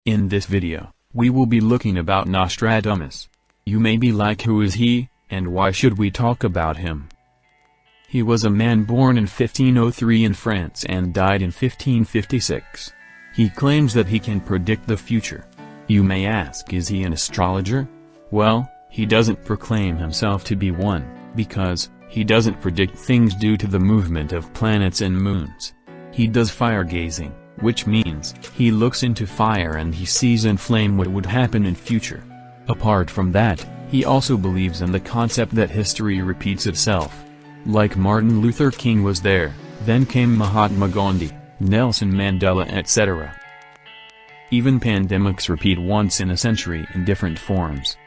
In this video, we will be looking about Nostradamus. You may be like, who is he, and why should we talk about him? He was a man born in 1503 in France and died in 1556. He claims that he can predict the future. You may ask, is he an astrologer? Well, he doesn't proclaim himself to be one, because he doesn't predict things due to the movement of planets and moons. He does fire gazing, which means he looks into fire and he sees in flame what would happen in future. Apart from that, he also believes in the concept that history repeats itself. Like Martin Luther King was there, then came Mahatma Gandhi, Nelson Mandela, etc. Even pandemics repeat once in a century in different forms.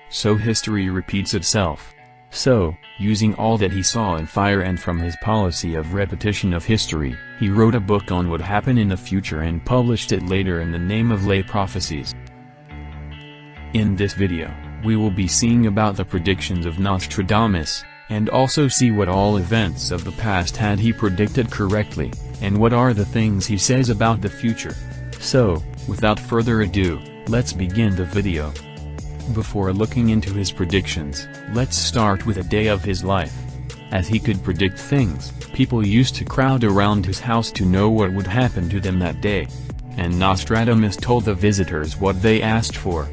So history repeats itself. So, using all that he saw in fire and from his policy of repetition of history, he wrote a book on what happened in the future and published it later in the name of Lay Prophecies. In this video, we will be seeing about the predictions of Nostradamus, and also see what all events of the past had he predicted correctly, and what are the things he says about the future. So, without further ado, let's begin the video. Before looking into his predictions, let's start with a day of his life. As he could predict things, people used to crowd around his house to know what would happen to them that day. And Nostradamus told the visitors what they asked for.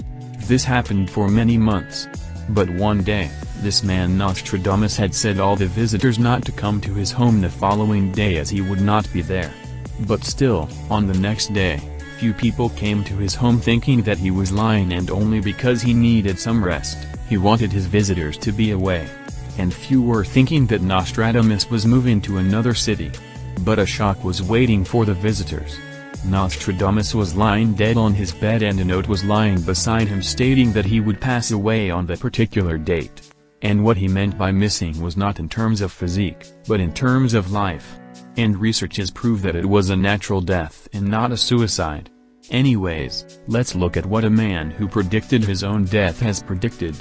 This happened for many months. But one day, this man Nostradamus had said all the visitors not to come to his home the following day as he would not be there. But still, on the next day, few people came to his home thinking that he was lying, and only because he needed some rest, he wanted his visitors to be away. And few were thinking that Nostradamus was moving to another city. But a shock was waiting for the visitors. Nostradamus was lying dead on his bed and a note was lying beside him stating that he would pass away on the particular date. And what he meant by missing was not in terms of physique, but in terms of life. And researches prove that it was a natural death and not a suicide. Anyways, let's look at what a man who predicted his own death has predicted.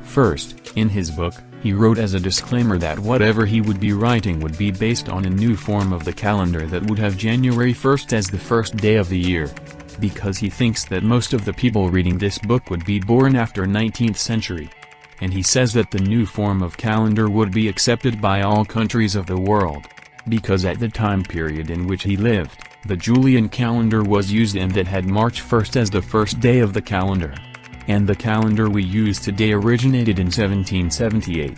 First, in his book, he wrote as a disclaimer that whatever he would be writing would be based on a new form of the calendar that would have January 1st as the first day of the year. Because he thinks that most of the people reading this book would be born after 19th century. And he says that the new form of calendar would be accepted by all countries of the world. Because at the time period in which he lived, the Julian calendar was used and that had March 1st as the first day of the calendar. And the calendar we use today originated in 1778.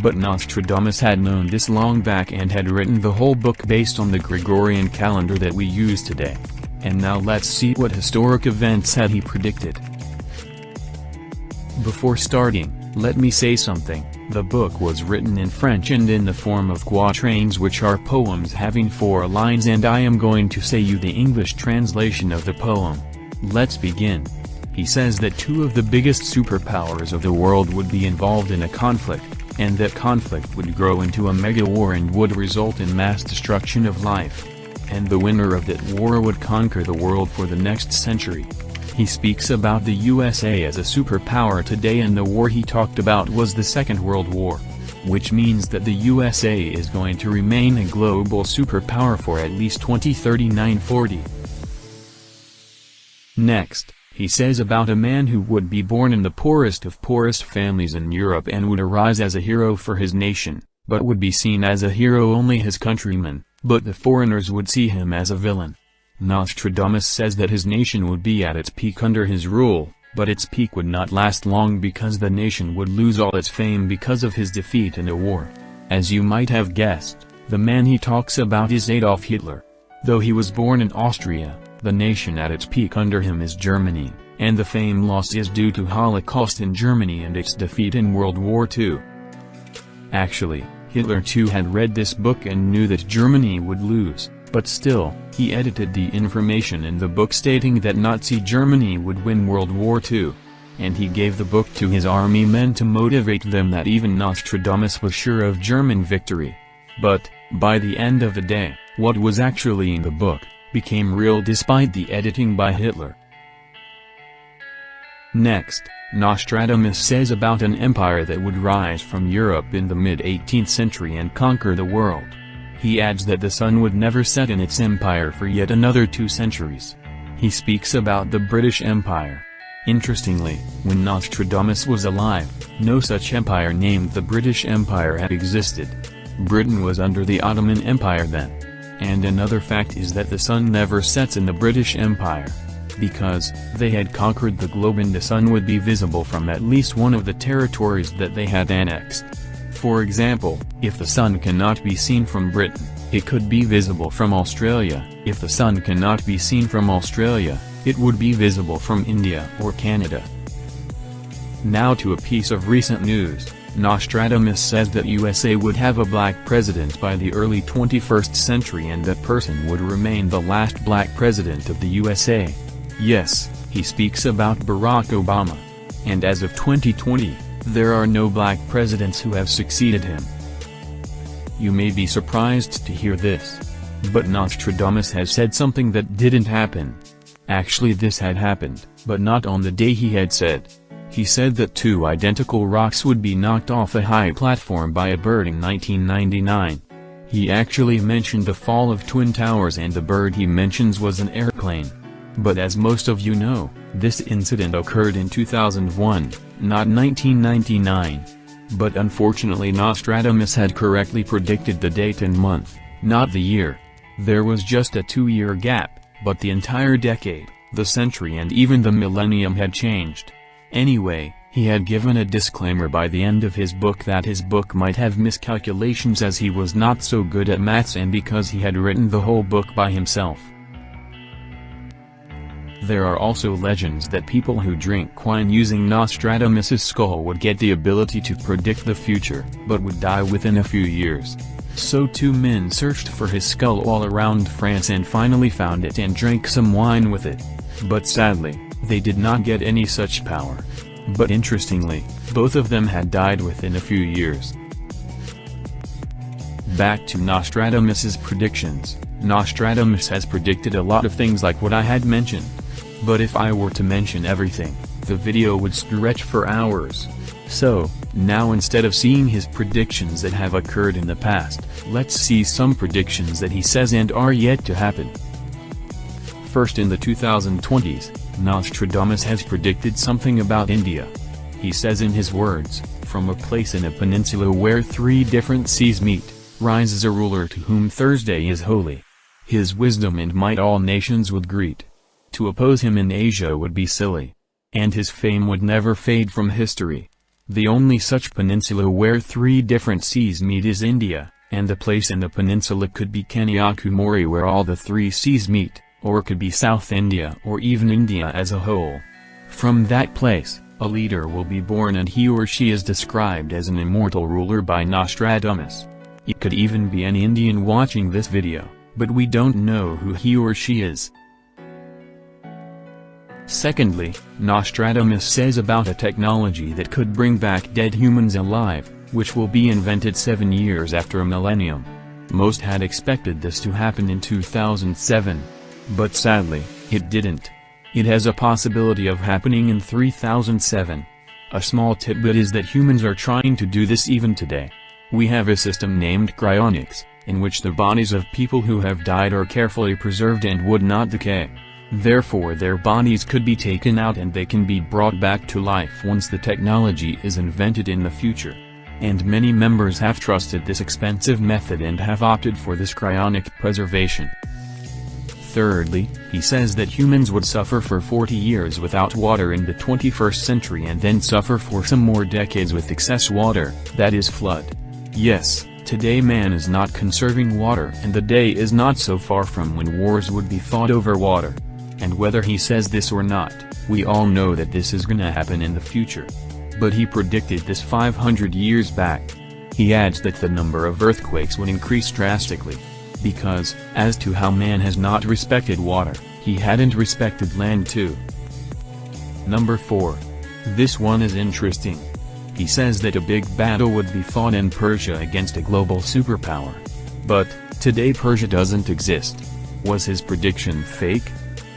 But Nostradamus had known this long back and had written the whole book based on the Gregorian calendar that we use today. And now let's see what historic events had he predicted. Before starting, let me say something. The book was written in French and in the form of quatrains, which are poems having 4 lines, and I am going to say you the English translation of the poem. Let's begin. He says that 2 of the biggest superpowers of the world would be involved in a conflict, and that conflict would grow into a mega war and would result in mass destruction of life. And the winner of that war would conquer the world for the next century. He speaks about the USA as a superpower today, and the war he talked about was the Second World War. Which means that the USA is going to remain a global superpower for at least 2039-40. Next, he says about a man who would be born in the poorest of poorest families in Europe and would arise as a hero for his nation, but would be seen as a hero only his countrymen, but the foreigners would see him as a villain. Nostradamus says that his nation would be at its peak under his rule, but its peak would not last long because the nation would lose all its fame because of his defeat in a war. As you might have guessed, the man he talks about is Adolf Hitler. Though he was born in Austria, the nation at its peak under him is Germany, and the fame lost is due to Holocaust in Germany and its defeat in World War II. Actually, Hitler too had read this book and knew that Germany would lose. But still, he edited the information in the book stating that Nazi Germany would win World War II. And he gave the book to his army men to motivate them that even Nostradamus was sure of German victory. But, by the end of the day, what was actually in the book became real despite the editing by Hitler. Next, Nostradamus says about an empire that would rise from Europe in the mid-18th century and conquer the world. He adds that the sun would never set in its empire for yet another 2 centuries. He speaks about the British Empire. Interestingly, when Nostradamus was alive, no such empire named the British Empire had existed. Britain was under the Ottoman Empire then. And another fact is that the sun never sets in the British Empire. Because they had conquered the globe and the sun would be visible from at least one of the territories that they had annexed. For example, if the sun cannot be seen from Britain, it could be visible from Australia. If the sun cannot be seen from Australia, it would be visible from India or Canada. Now to a piece of recent news. Nostradamus says that USA would have a black president by the early 21st century and that person would remain the last black president of the USA. Yes, he speaks about Barack Obama. And as of 2020, there are no black presidents who have succeeded him. You may be surprised to hear this. But Nostradamus has said something that didn't happen. Actually, this had happened, but not on the day he had said. He said that 2 identical rocks would be knocked off a high platform by a bird in 1999. He actually mentioned the fall of Twin Towers and the bird he mentions was an airplane. But as most of you know, this incident occurred in 2001, not 1999. But unfortunately Nostradamus had correctly predicted the date and month, not the year. There was just a 2-year gap, but the entire decade, the century and even the millennium had changed. Anyway, he had given a disclaimer by the end of his book that his book might have miscalculations as he was not so good at maths and because he had written the whole book by himself. There are also legends that people who drink wine using Nostradamus' skull would get the ability to predict the future, but would die within a few years. So 2 men searched for his skull all around France and finally found it and drank some wine with it. But sadly, they did not get any such power. But interestingly, both of them had died within a few years. Back to Nostradamus' predictions. Nostradamus has predicted a lot of things like what I had mentioned. But if I were to mention everything, the video would stretch for hours. So, now instead of seeing his predictions that have occurred in the past, let's see some predictions that he says and are yet to happen. First, in the 2020s, Nostradamus has predicted something about India. He says in his words, "From a place in a peninsula where 3 different seas meet, rises a ruler to whom Thursday is holy. His wisdom and might all nations would greet. To oppose him in Asia would be silly. And his fame would never fade from history. The only such peninsula where 3 different seas meet is India, and the place in the peninsula could be Kanyakumari where all the 3 seas meet, or it could be South India or even India as a whole. From that place, a leader will be born and he or she is described as an immortal ruler by Nostradamus. It could even be an Indian watching this video, but we don't know who he or she is." Secondly, Nostradamus says about a technology that could bring back dead humans alive, which will be invented 7 years after a millennium. Most had expected this to happen in 2007. But sadly, it didn't. It has a possibility of happening in 3007. A small tidbit is that humans are trying to do this even today. We have a system named cryonics, in which the bodies of people who have died are carefully preserved and would not decay. Therefore their bodies could be taken out and they can be brought back to life once the technology is invented in the future. And many members have trusted this expensive method and have opted for this cryonic preservation. Thirdly, he says that humans would suffer for 40 years without water in the 21st century and then suffer for some more decades with excess water, that is flood. Yes, today man is not conserving water and the day is not so far from when wars would be fought over water. And whether he says this or not, we all know that this is gonna happen in the future. But he predicted this 500 years back. He adds that the number of earthquakes would increase drastically. Because, as to how man has not respected water, he hadn't respected land too. Number 4. This one is interesting. He says that a big battle would be fought in Persia against a global superpower. But, today Persia doesn't exist. Was his prediction fake?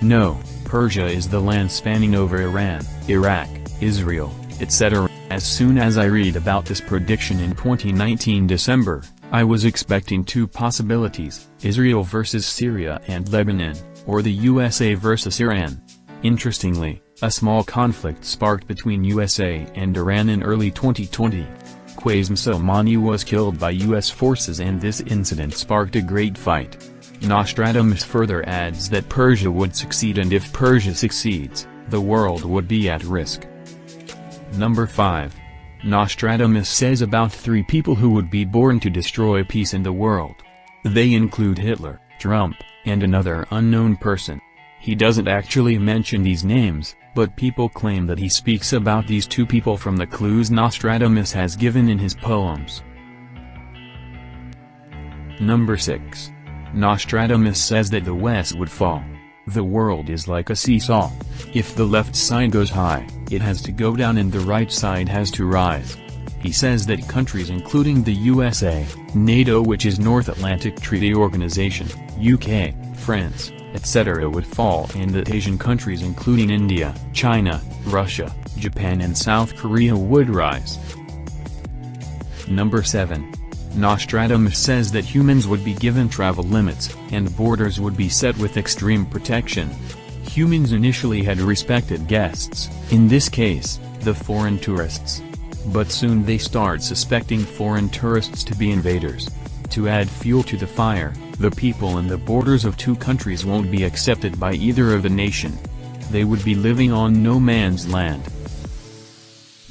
No, Persia is the land spanning over Iran, Iraq, Israel, etc. As soon as I read about this prediction in 2019 December, I was expecting two possibilities, Israel versus Syria and Lebanon, or the USA versus Iran. Interestingly, a small conflict sparked between USA and Iran in early 2020. Qasem Soleimani was killed by U.S. forces, and this incident sparked a great fight. Nostradamus further adds that Persia would succeed, and if Persia succeeds, the world would be at risk. Number 5. Nostradamus says about 3 people who would be born to destroy peace in the world. They include Hitler, Trump, and another unknown person. He doesn't actually mention these names, but people claim that he speaks about these 2 people from the clues Nostradamus has given in his poems. Number 6. Nostradamus says that the West would fall. The world is like a seesaw. If the left side goes high, it has to go down, and the right side has to rise. He says that countries including the USA, NATO, which is North Atlantic Treaty Organization, UK, France, etc. would fall, and that Asian countries including India, China, Russia, Japan and South Korea would rise. Number 7. Nostradamus says that humans would be given travel limits, and borders would be set with extreme protection. Humans initially had respected guests, in this case, the foreign tourists. But soon they start suspecting foreign tourists to be invaders. To add fuel to the fire, the people in the borders of 2 countries won't be accepted by either of the nation. They would be living on no man's land.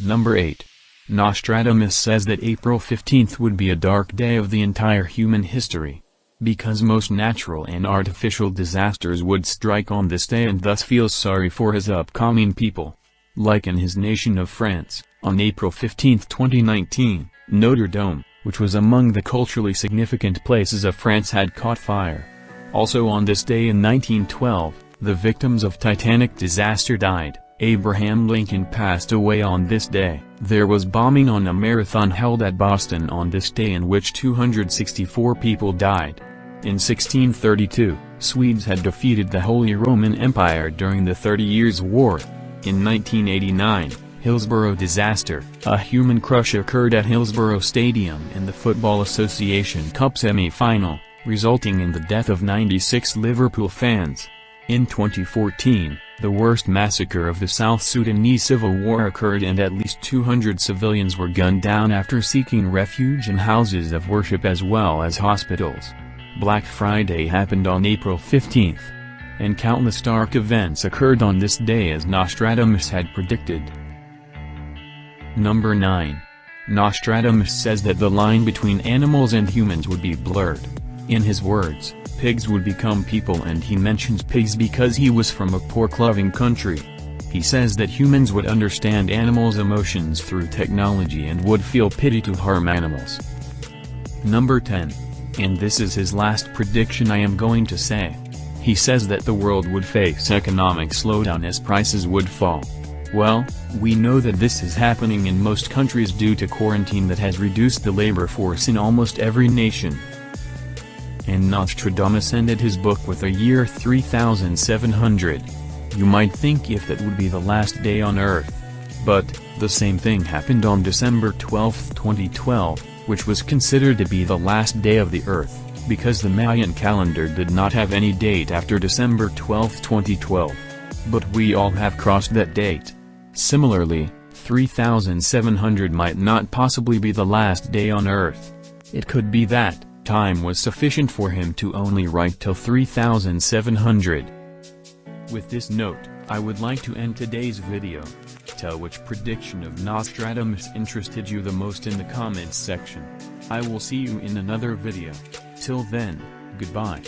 Number 8. Nostradamus says that April 15th would be a dark day of the entire human history, because most natural and artificial disasters would strike on this day, and thus feels sorry for his upcoming people. Like in his nation of France, on April 15, 2019, Notre Dame, which was among the culturally significant places of France, had caught fire. Also on this day in 1912, the victims of Titanic disaster died. Abraham Lincoln passed away on this day. There was bombing on a marathon held at Boston on this day, in which 264 people died. In 1632, Swedes had defeated the Holy Roman Empire during the 30 Years' War. In 1989, Hillsborough disaster, a human crush occurred at Hillsborough Stadium in the Football Association Cup semi-final, resulting in the death of 96 Liverpool fans. In 2014, the worst massacre of the South Sudanese civil war occurred, and at least 200 civilians were gunned down after seeking refuge in houses of worship as well as hospitals. Black Friday happened on April 15th. And countless dark events occurred on this day, as Nostradamus had predicted. Number 9. Nostradamus says that the line between animals and humans would be blurred. In his words, pigs would become people, and he mentions pigs because he was from a pork-loving country. He says that humans would understand animals' emotions through technology and would feel pity to harm animals. Number 10. And this is his last prediction I am going to say. He says that the world would face economic slowdown as prices would fall. Well, we know that this is happening in most countries due to quarantine that has reduced the labor force in almost every nation. And Nostradamus ended his book with a year 3700. You might think if that would be the last day on Earth. But, the same thing happened on December 12, 2012, which was considered to be the last day of the Earth, because the Mayan calendar did not have any date after December 12, 2012. But we all have crossed that date. Similarly, 3700 might not possibly be the last day on Earth. It could be that time was sufficient for him to only write till 3700. With this note, I would like to end today's video. Tell which prediction of Nostradamus interested you the most in the comments section. I will see you in another video. Till then, goodbye.